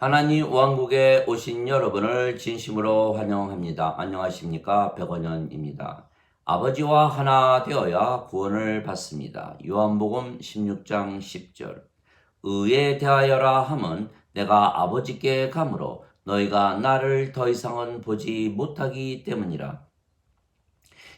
하나님 왕국에 오신 여러분을 진심으로 환영합니다. 안녕하십니까? 백원현입니다. 아버지와 하나 되어야 구원을 받습니다. 요한복음 16장 10절. 의에 대하여라 함은 내가 아버지께 가므로 너희가 나를 더 이상은 보지 못하기 때문이라.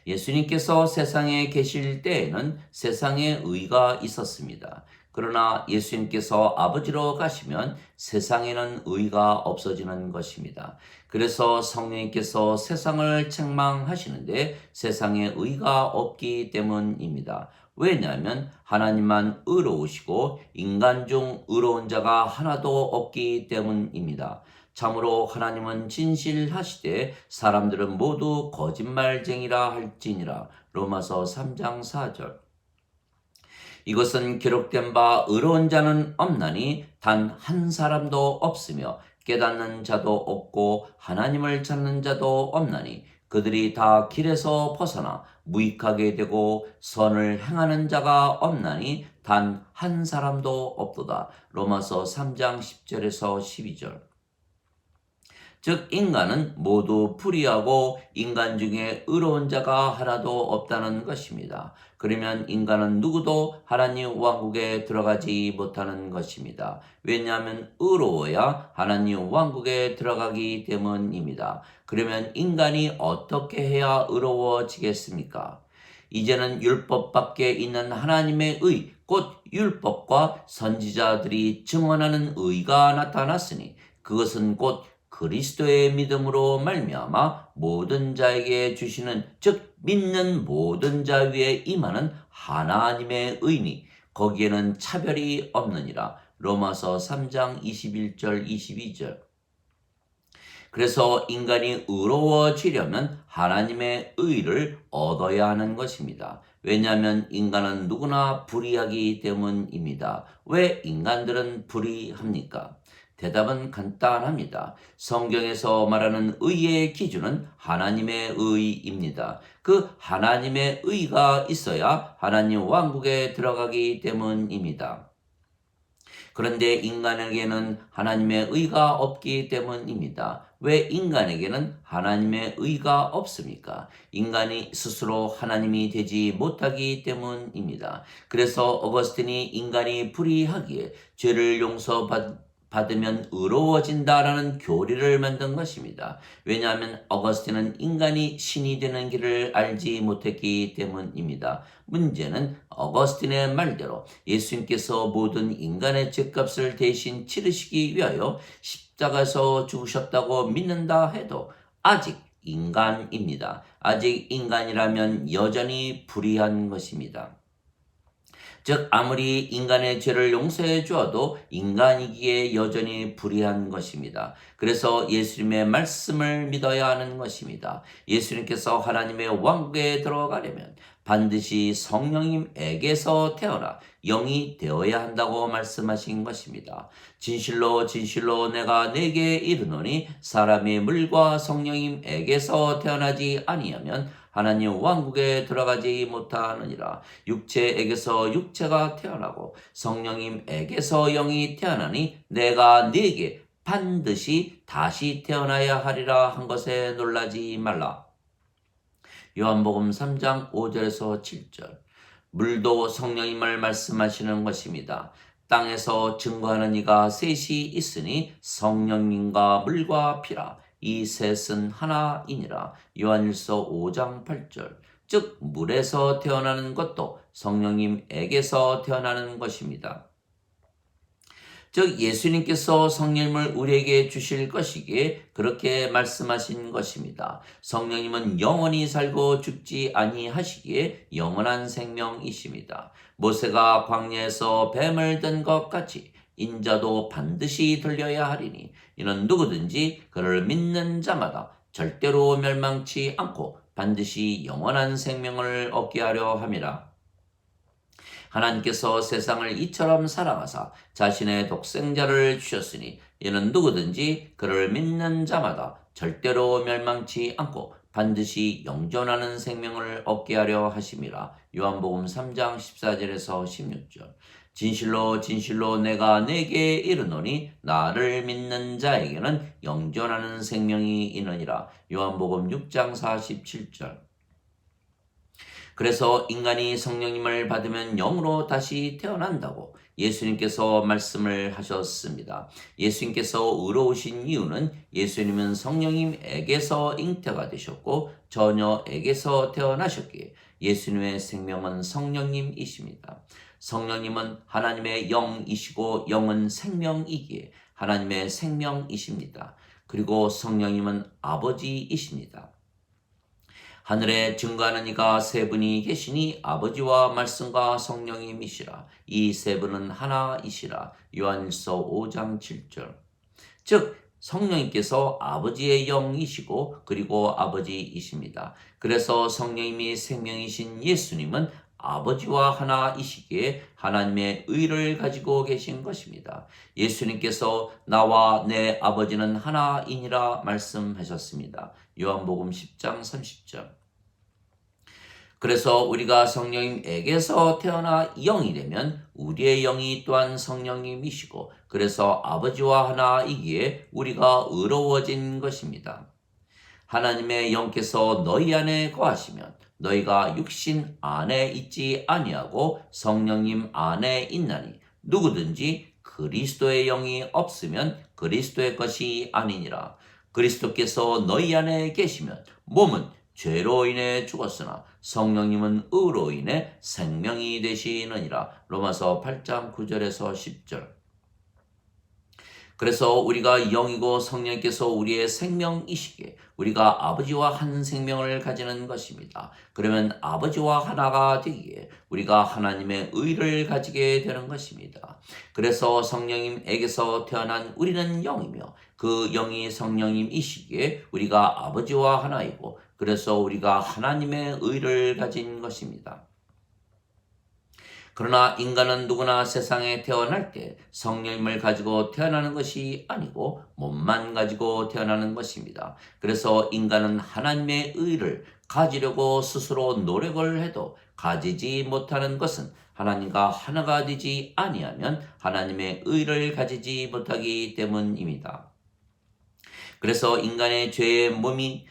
예수님께서 세상에 계실 때에는 세상에 의가 있었습니다. 그러나 예수님께서 아버지로 가시면 세상에는 의가 없어지는 것입니다. 그래서 성령님께서 세상을 책망하시는데 세상에 의가 없기 때문입니다. 왜냐하면 하나님만 의로우시고 인간 중 의로운 자가 하나도 없기 때문입니다. 참으로 하나님은 진실하시되 사람들은 모두 거짓말쟁이라 할지니라. 로마서 3장 4절. 이것은 기록된 바 의로운 자는 없나니 단 한 사람도 없으며 깨닫는 자도 없고 하나님을 찾는 자도 없나니 그들이 다 길에서 벗어나 무익하게 되고 선을 행하는 자가 없나니 단 한 사람도 없도다. 로마서 3장 10절에서 12절. 즉 인간은 모두 불의하고 인간 중에 의로운 자가 하나도 없다는 것입니다. 그러면 인간은 누구도 하나님 왕국에 들어가지 못하는 것입니다. 왜냐하면 의로워야 하나님 왕국에 들어가기 때문입니다. 그러면 인간이 어떻게 해야 의로워지겠습니까? 이제는 율법밖에 있는 하나님의 의, 곧 율법과 선지자들이 증언하는 의가 나타났으니 그것은 곧 그리스도의 믿음으로 말미암아 모든 자에게 주시는, 즉 믿는 모든 자 위에 임하는 하나님의 의니 거기에는 차별이 없느니라. 로마서 3장 21절 22절. 그래서 인간이 의로워지려면 하나님의 의를 얻어야 하는 것입니다. 왜냐하면 인간은 누구나 불의하기 때문입니다. 왜 인간들은 불의합니까? 대답은 간단합니다. 성경에서 말하는 의의 기준은 하나님의 의입니다. 그 하나님의 의가 있어야 하나님 왕국에 들어가기 때문입니다. 그런데 인간에게는 하나님의 의가 없기 때문입니다. 왜 인간에게는 하나님의 의가 없습니까? 인간이 스스로 하나님이 되지 못하기 때문입니다. 그래서 어거스틴이 인간이 불의하기에 죄를 받으면 의로워진다라는 교리를 만든 것입니다. 왜냐하면 어거스틴은 인간이 신이 되는 길을 알지 못했기 때문입니다. 문제는 어거스틴의 말대로 예수님께서 모든 인간의 죄값을 대신 치르시기 위하여 십자가에서 죽으셨다고 믿는다 해도 아직 인간입니다. 아직 인간이라면 여전히 불의한 것입니다. 즉 아무리 인간의 죄를 용서해 주어도 인간이기에 여전히 불의한 것입니다. 그래서 예수님의 말씀을 믿어야 하는 것입니다. 예수님께서 하나님의 왕국에 들어가려면 반드시 성령님에게서 태어나 영이 되어야 한다고 말씀하신 것입니다. 진실로 진실로 내가 네게 이르노니 사람이 물과 성령님에게서 태어나지 아니하면 하나님 왕국에 들어가지 못하느니라. 육체에게서 육체가 태어나고 성령님에게서 영이 태어나니 내가 네게 반드시 다시 태어나야 하리라 한 것에 놀라지 말라. 요한복음 3장 5절에서 7절. 물도 성령님을 말씀하시는 것입니다. 땅에서 증거하는 이가 셋이 있으니 성령님과 물과 피라. 이 셋은 하나이니라. 요한일서 5장 8절. 즉 물에서 태어나는 것도 성령님에게서 태어나는 것입니다. 즉 예수님께서 성령님을 우리에게 주실 것이기에 그렇게 말씀하신 것입니다. 성령님은 영원히 살고 죽지 아니하시기에 영원한 생명이십니다. 모세가 광야에서 뱀을 든 것 같이 인자도 반드시 들려야 하리니 이는 누구든지 그를 믿는 자마다 절대로 멸망치 않고 반드시 영원한 생명을 얻게 하려 함이라. 하나님께서 세상을 이처럼 사랑하사 자신의 독생자를 주셨으니 이는 누구든지 그를 믿는 자마다 절대로 멸망치 않고 반드시 영존하는 생명을 얻게 하려 하심이라. 요한복음 3장 14절에서 16절. 진실로 진실로 내가 네게 이르노니 나를 믿는 자에게는 영존하는 생명이 있느니라. 요한복음 6장 47절. 그래서 인간이 성령님을 받으면 영으로 다시 태어난다고 예수님께서 말씀을 하셨습니다. 예수님께서 의로우신 이유는 예수님은 성령님에게서 잉태가 되셨고 처녀에게서 태어나셨기에 예수님의 생명은 성령님이십니다. 성령님은 하나님의 영이시고 영은 생명이기에 하나님의 생명이십니다. 그리고 성령님은 아버지이십니다. 하늘에 증거하는 이가 세 분이 계시니 아버지와 말씀과 성령님이시라. 이 세 분은 하나이시라. 요한일서 5장 7절. 즉 성령님께서 아버지의 영이시고 그리고 아버지이십니다. 그래서 성령님이 생명이신 예수님은 아버지와 하나이시기에 하나님의 의를 가지고 계신 것입니다. 예수님께서 나와 내 아버지는 하나이니라 말씀하셨습니다. 요한복음 10장 30절. 그래서 우리가 성령님에게서 태어나 영이 되면 우리의 영이 또한 성령님이시고 그래서 아버지와 하나이기에 우리가 의로워진 것입니다. 하나님의 영께서 너희 안에 거하시면 너희가 육신 안에 있지 아니하고 성령님 안에 있나니 누구든지 그리스도의 영이 없으면 그리스도의 것이 아니니라. 그리스도께서 너희 안에 계시면 몸은 죄로 인해 죽었으나 성령님은 의로 인해 생명이 되시느니라. 로마서 8장 9절에서 10절. 그래서 우리가 영이고 성령께서 우리의 생명이시기에 우리가 아버지와 한 생명을 가지는 것입니다. 그러면 아버지와 하나가 되기에 우리가 하나님의 의를 가지게 되는 것입니다. 그래서 성령님에게서 태어난 우리는 영이며 그 영이 성령님이시기에 우리가 아버지와 하나이고 그래서 우리가 하나님의 의를 가진 것입니다. 그러나 인간은 누구나 세상에 태어날 때 성령님을 가지고 태어나는 것이 아니고 몸만 가지고 태어나는 것입니다. 그래서 인간은 하나님의 의를 가지려고 스스로 노력을 해도 가지지 못하는 것은 하나님과 하나가 되지 아니하면 하나님의 의를 가지지 못하기 때문입니다. 그래서 인간이 죄의 몸이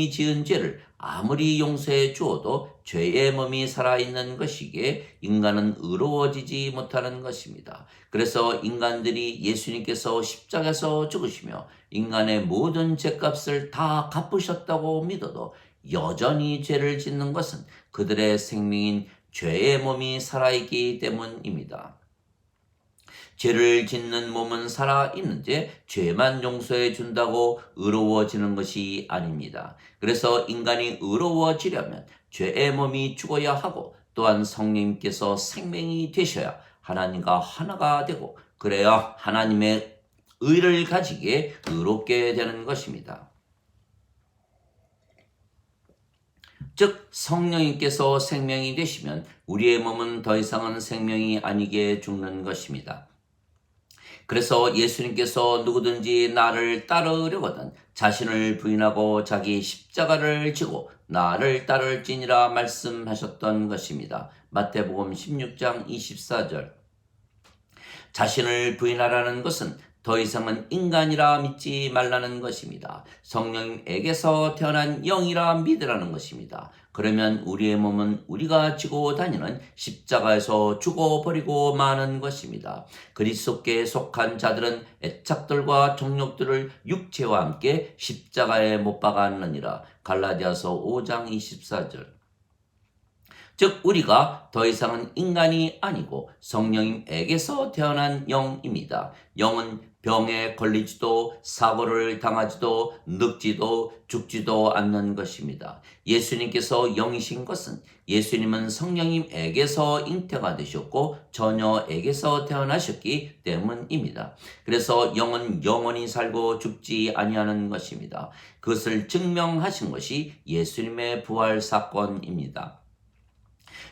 지은 죄를 아무리 용서해 주어도 죄의 몸이 살아있는 것이기에 인간은 의로워지지 못하는 것입니다. 그래서 인간들이 예수님께서 십자가에서 죽으시며 인간의 모든 죄값을 다 갚으셨다고 믿어도 여전히 죄를 짓는 것은 그들의 생명인 죄의 몸이 살아있기 때문입니다. 죄를 짓는 몸은 살아있는지 죄만 용서해 준다고 의로워지는 것이 아닙니다. 그래서 인간이 의로워지려면 죄의 몸이 죽어야 하고 또한 성령님께서 생명이 되셔야 하나님과 하나가 되고 그래야 하나님의 의를 가지기에 의롭게 되는 것입니다. 즉 성령님께서 생명이 되시면 우리의 몸은 더 이상은 생명이 아니게 죽는 것입니다. 그래서 예수님께서 누구든지 나를 따르려거든 자신을 부인하고 자기 십자가를 지고 나를 따를지니라 말씀하셨던 것입니다. 마태복음 16장 24절. 자신을 부인하라는 것은 더 이상은 인간이라 믿지 말라는 것입니다. 성령에게서 태어난 영이라 믿으라는 것입니다. 그러면 우리의 몸은 우리가 지고 다니는 십자가에서 죽어버리고 마는 것입니다. 그리스도께 속한 자들은 애착들과 정욕들을 육체와 함께 십자가에 못 박았느니라. 갈라디아서 5장 24절. 즉 우리가 더 이상은 인간이 아니고 성령님에게서 태어난 영입니다. 영은 병에 걸리지도 사고를 당하지도 늙지도 죽지도 않는 것입니다. 예수님께서 영이신 것은 예수님은 성령님에게서 잉태가 되셨고 처녀에게서 태어나셨기 때문입니다. 그래서 영은 영원히 살고 죽지 아니하는 것입니다. 그것을 증명하신 것이 예수님의 부활 사건입니다.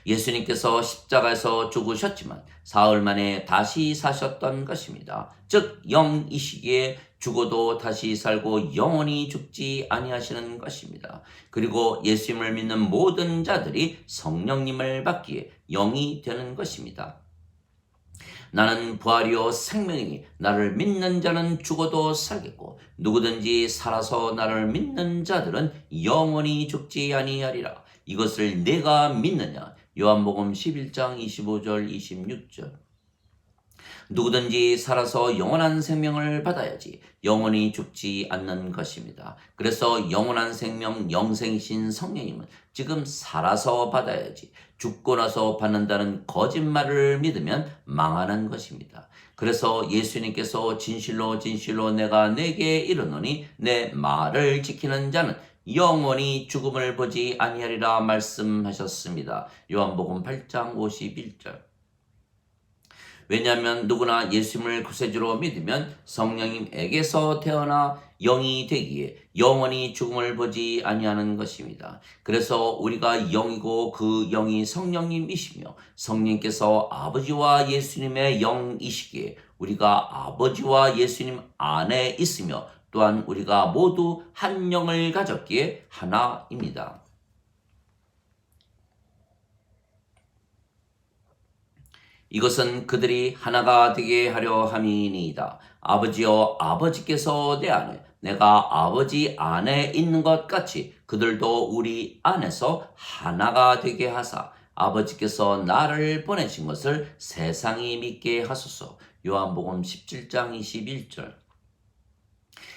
예수님께서 십자가에서 죽으셨지만 사흘 만에 다시 사셨던 것입니다. 즉 영이시기에 죽어도 다시 살고 영원히 죽지 아니하시는 것입니다. 그리고 예수님을 믿는 모든 자들이 성령님을 받기에 영이 되는 것입니다. 나는 부활이요 생명이니 나를 믿는 자는 죽어도 살겠고 누구든지 살아서 나를 믿는 자들은 영원히 죽지 아니하리라. 이것을 내가 믿느냐? 요한복음 11장 25절 26절. 누구든지 살아서 영원한 생명을 받아야지 영원히 죽지 않는 것입니다. 그래서 영원한 생명 영생이신 성령님은 지금 살아서 받아야지 죽고 나서 받는다는 거짓말을 믿으면 망하는 것입니다. 그래서 예수님께서 진실로 진실로 내가 내게 이르노니 내 말을 지키는 자는 영원히 죽음을 보지 아니하리라 말씀하셨습니다. 요한복음 8장 51절. 왜냐하면 누구나 예수님을 구세주로 믿으면 성령님에게서 태어나 영이 되기에 영원히 죽음을 보지 아니하는 것입니다. 그래서 우리가 영이고 그 영이 성령님이시며 성령께서 아버지와 예수님의 영이시기에 우리가 아버지와 예수님 안에 있으며 또한 우리가 모두 한 영을 가졌기에 하나입니다. 이것은 그들이 하나가 되게 하려 함이니이다. 아버지여 아버지께서 내 안에 내가 아버지 안에 있는 것 같이 그들도 우리 안에서 하나가 되게 하사 아버지께서 나를 보내신 것을 세상이 믿게 하소서. 요한복음 17장 21절.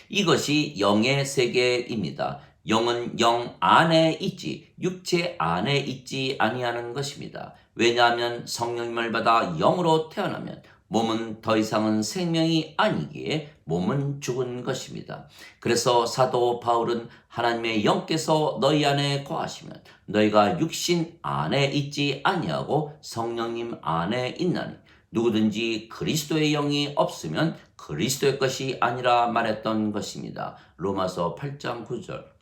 이것이 영의 세계입니다. 영은 영 안에 있지 육체 안에 있지 아니하는 것입니다. 왜냐하면 성령님을 받아 영으로 태어나면 몸은 더 이상은 생명이 아니기에 몸은 죽은 것입니다. 그래서 사도 바울은 하나님의 영께서 너희 안에 거하시면 너희가 육신 안에 있지 아니하고 성령님 안에 있나니 누구든지 그리스도의 영이 없으면 그리스도의 것이 아니라 말했던 것입니다. 로마서 8장 9절.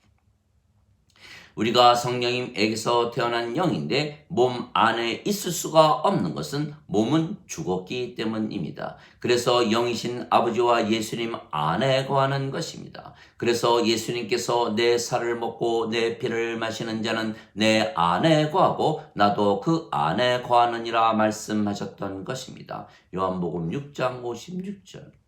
우리가 성령님에게서 태어난 영인데 몸 안에 있을 수가 없는 것은 몸은 죽었기 때문입니다. 그래서 영이신 아버지와 예수님 안에 거하는 것입니다. 그래서 예수님께서 내 살을 먹고 내 피를 마시는 자는 내 안에 거하고 나도 그 안에 거하느니라 말씀하셨던 것입니다. 요한복음 6장 56절.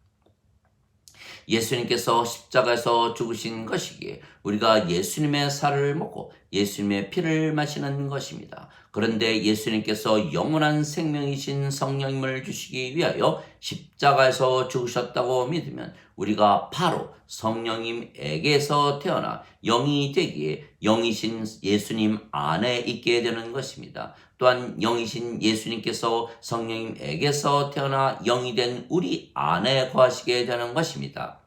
예수님께서 십자가에서 죽으신 것이기에 우리가 예수님의 살을 먹고 예수님의 피를 마시는 것입니다. 그런데 예수님께서 영원한 생명이신 성령님을 주시기 위하여 십자가에서 죽으셨다고 믿으면 우리가 바로 성령님에게서 태어나 영이 되기에 영이신 예수님 안에 있게 되는 것입니다. 또한 영이신 예수님께서 성령님에게서 태어나 영이 된 우리 안에 거하시게 되는 것입니다.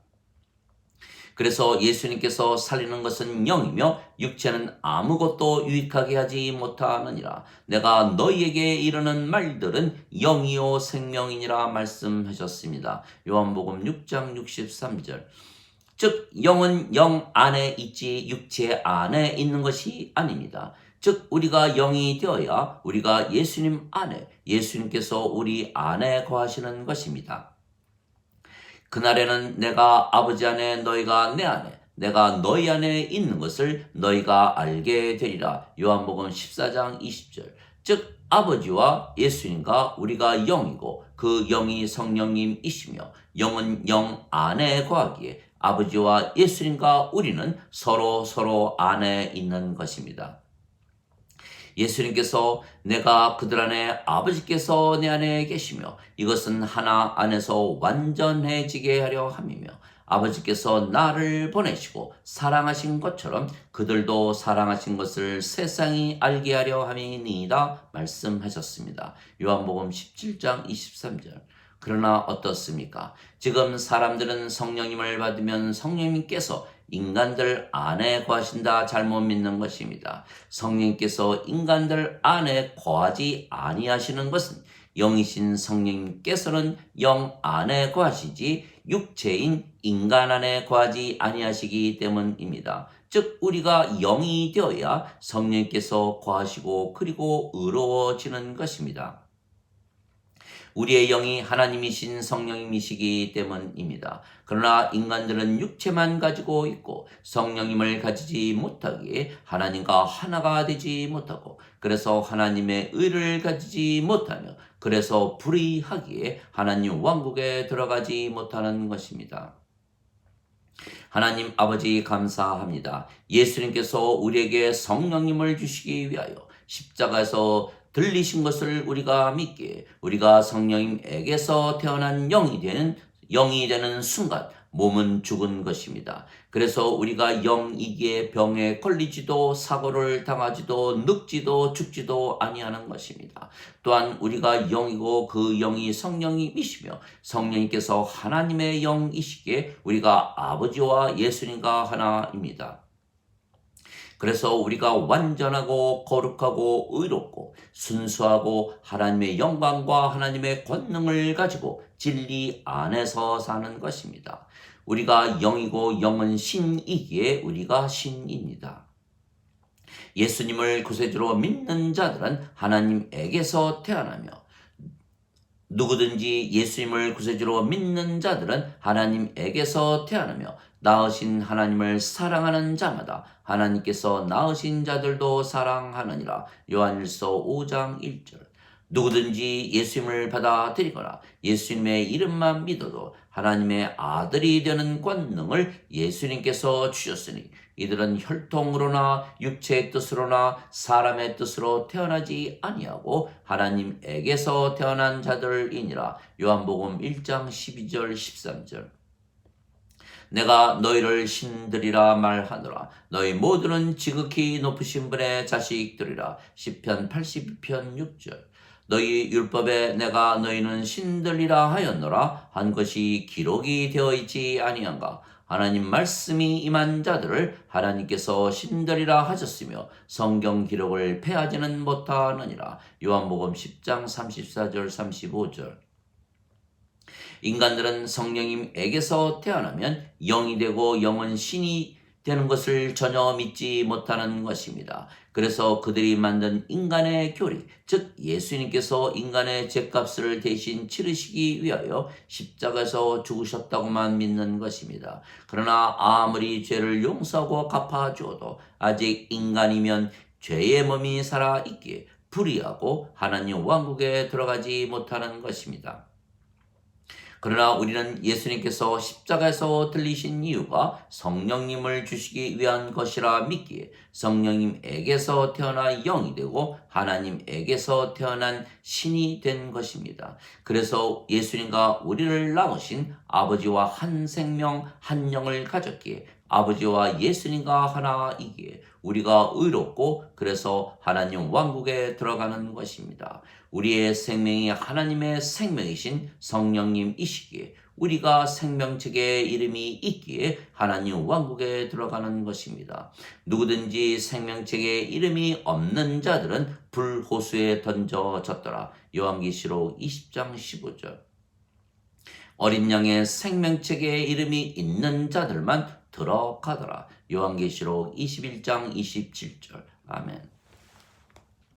그래서 예수님께서 살리는 것은 영이며 육체는 아무것도 유익하게 하지 못하느니라. 내가 너희에게 이르는 말들은 영이요 생명이니라 말씀하셨습니다. 요한복음 6장 63절. 즉 영은 영 안에 있지 육체 안에 있는 것이 아닙니다. 즉 우리가 영이 되어야 우리가 예수님 안에 예수님께서 우리 안에 거하시는 것입니다. 그날에는 내가 아버지 안에 너희가 내 안에 내가 너희 안에 있는 것을 너희가 알게 되리라. 요한복음 14장 20절. 즉 아버지와 예수님과 우리가 영이고 그 영이 성령님이시며 영은 영 안에 거하기에 아버지와 예수님과 우리는 서로 안에 있는 것입니다. 예수님께서 내가 그들 안에 아버지께서 내 안에 계시며 이것은 하나 안에서 완전해지게 하려 함이며 아버지께서 나를 보내시고 사랑하신 것처럼 그들도 사랑하신 것을 세상이 알게 하려 함이니이다 말씀하셨습니다. 요한복음 17장 23절. 그러나 어떻습니까? 지금 사람들은 성령님을 받으면 성령님께서 인간들 안에 거하신다 잘못 믿는 것입니다. 성령님께서 인간들 안에 거하지 아니하시는 것은 영이신 성령님께서는 영 안에 거하시지 육체인 인간 안에 거하지 아니하시기 때문입니다. 즉 우리가 영이 되어야 성령님께서 거하시고 그리고 의로워지는 것입니다. 우리의 영이 하나님이신 성령님이시기 때문입니다. 그러나 인간들은 육체만 가지고 있고 성령님을 가지지 못하기에 하나님과 하나가 되지 못하고 그래서 하나님의 의를 가지지 못하며 그래서 불의하기에 하나님 왕국에 들어가지 못하는 것입니다. 하나님 아버지 감사합니다. 예수님께서 우리에게 성령님을 주시기 위하여 십자가에서 들리신 것을 우리가 믿기에 우리가 성령님에게서 태어난 영이 되는 순간 몸은 죽은 것입니다. 그래서 우리가 영이기에 병에 걸리지도 사고를 당하지도 늙지도 죽지도 아니하는 것입니다. 또한 우리가 영이고 그 영이 성령님이시며 성령님께서 하나님의 영이시기에 우리가 아버지와 예수님과 하나입니다. 그래서 우리가 완전하고 거룩하고 의롭고 순수하고 하나님의 영광과 하나님의 권능을 가지고 진리 안에서 사는 것입니다. 우리가 영이고 영은 신이기에 우리가 신입니다. 예수님을 구세주로 믿는 자들은 하나님에게서 태어나며 누구든지 예수님을 구세주로 믿는 자들은 하나님에게서 태어나며 낳으신 하나님을 사랑하는 자마다 하나님께서 낳으신 자들도 사랑하느니라. 요한일서 5장 1절. 누구든지 예수님을 받아들이거나 예수님의 이름만 믿어도 하나님의 아들이 되는 권능을 예수님께서 주셨으니 이들은 혈통으로나 육체의 뜻으로나 사람의 뜻으로 태어나지 아니하고 하나님에게서 태어난 자들이니라. 요한복음 1장 12절 13절. 내가 너희를 신들이라 말하노라. 너희 모두는 지극히 높으신 분의 자식들이라. 시편 82편 6절. 너희 율법에 내가 너희는 신들이라 하였노라 한 것이 기록이 되어 있지 아니한가. 하나님 말씀이 임한 자들을 하나님께서 신들이라 하셨으며 성경 기록을 패하지는 못하느니라. 요한복음 10장 34절 35절. 인간들은 성령님에게서 태어나면 영이 되고 영은 신이 되는 것을 전혀 믿지 못하는 것입니다. 그래서 그들이 만든 인간의 교리, 즉 예수님께서 인간의 죄값을 대신 치르시기 위하여 십자가에서 죽으셨다고만 믿는 것입니다. 그러나 아무리 죄를 용서하고 갚아주어도 아직 인간이면 죄의 몸이 살아있기에 불의하고 하나님 왕국에 들어가지 못하는 것입니다. 그러나 우리는 예수님께서 십자가에서 들리신 이유가 성령님을 주시기 위한 것이라 믿기에 성령님에게서 태어나 영이 되고 하나님에게서 태어난 신이 된 것입니다. 그래서 예수님과 우리를 낳으신 아버지와 한 생명 한 영을 가졌기에 아버지와 예수님과 하나이기에 우리가 의롭고 그래서 하나님 왕국에 들어가는 것입니다. 우리의 생명이 하나님의 생명이신 성령님이시기에 우리가 생명책의 이름이 있기에 하나님 왕국에 들어가는 것입니다. 누구든지 생명책에 이름이 없는 자들은 불호수에 던져졌더라. 요한계시록 20장 15절. 어린 양의 생명책에 이름이 있는 자들만 들어가더라. 요한계시록 21장 27절. 아멘.